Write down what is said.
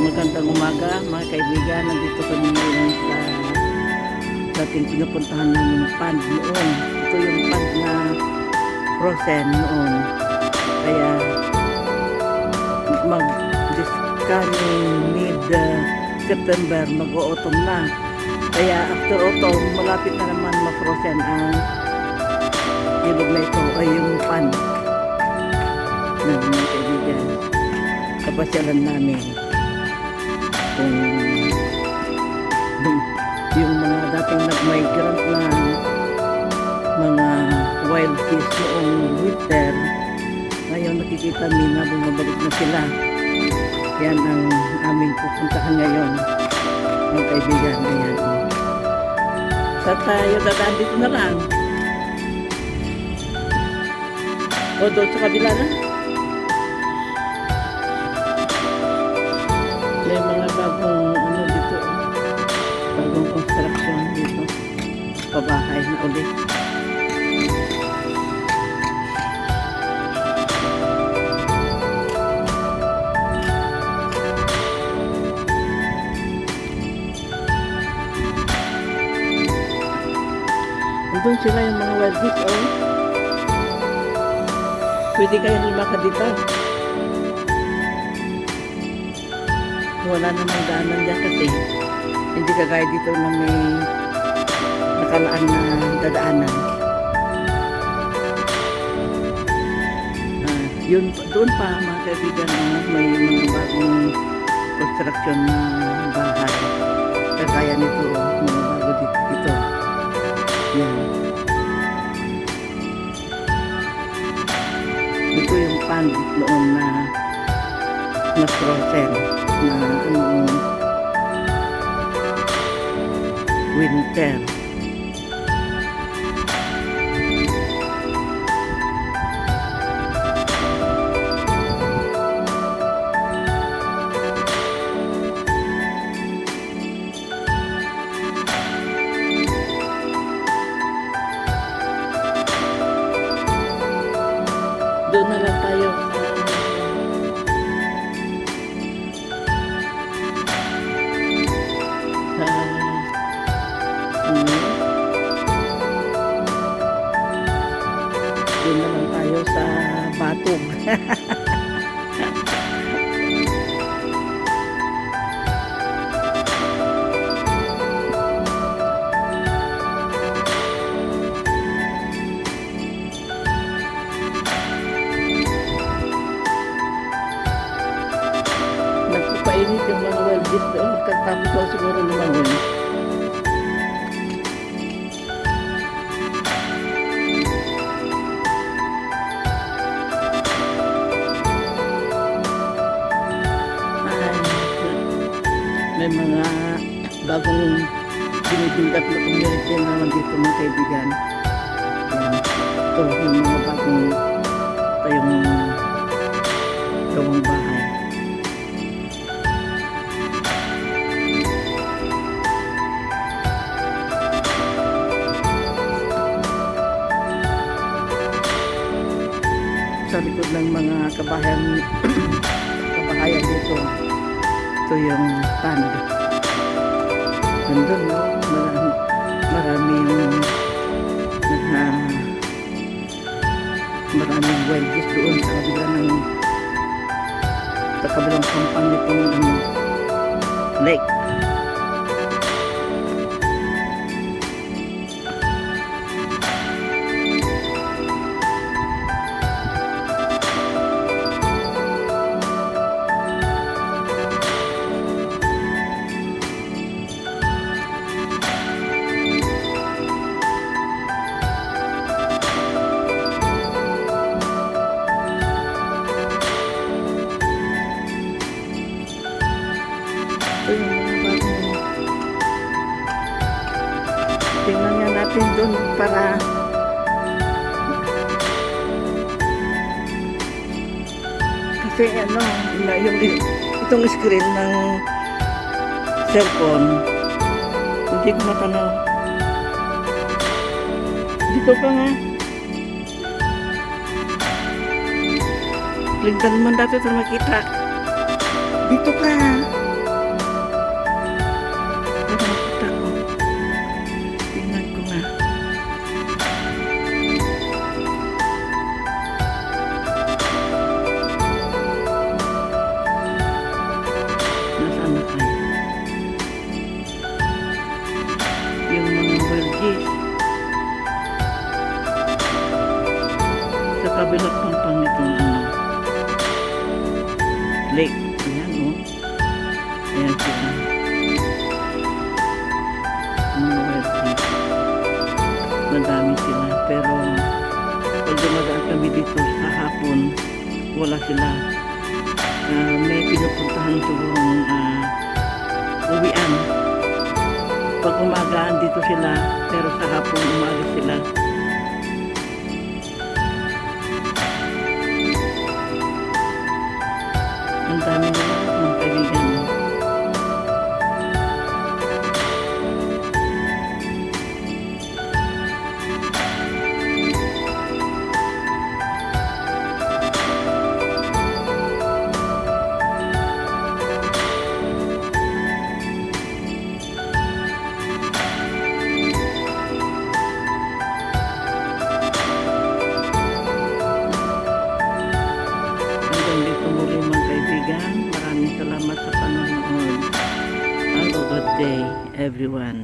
Magandang umaga mga kaibigan. Nandito kami ngayon sa dating pinupuntahan namin pond noon. Ito yung pond na frozen noon. Kaya coming mid-September mag-autumn na. Kaya after autumn malapit na naman ma-frozen ang ilog na ito ay yung pond na mga kaibigan. Kapasyalan namin kung yung mga dating nag-migrant na mga wild fish noong winter, ngayon nakikita namin na bumabalik na sila. Yan ang aming pupuntahan ngayon mga kaibigan. Ayan. Sa tayo dadaan dito na lang o doon sa kabila na. May mga bagong dito, bagong construction dito, pabahay na ulit. Doon sila yung mga wild fish, oh. Pwede kayong lumakad dito. Wala namang daanan dyan kasi hindi kagaya dito na may nakalaan na dadaanan. Yun, doon pa mga kaibigan, may mga bagong construction na bahay. Kagaya nito, mga bago dito. Yan. Ito yung pond noon na frozen na winter. Doon na lang tayo doon na lang tayo sa Batog. Nagpapainit yung mga wild fish doon. Magkatapos ko siguro lumangon. May mga bagong binibuild up na community naman dito mga kaibigan. Yan. Ito yung mga bagong tayong gawang bahay. Sa likod ng mga kabahayan dito, ito yung pond. Nandun, no? Maraming wild fish doon sa kabilang pampang nitong lake. Ito yung mga bagong tingnan nga natin doon para kasi yung itong screen ng cellphone hindi ko matanaw. Dito ka nga. Ligdan man dati ito makita. Dito ka. Ayan sila. Mga wild geese. Madami sila. Pero pag dumadaan kami dito sa hapon, wala sila. May pinupuntahan sigurong uwian. Pag umagaan dito sila, pero sa hapon umaga sila. Ang dami nila mga kaibigan. Hanggang dito muli mga kaibigan. Maraming salamat sa panonood. Have a good day, everyone.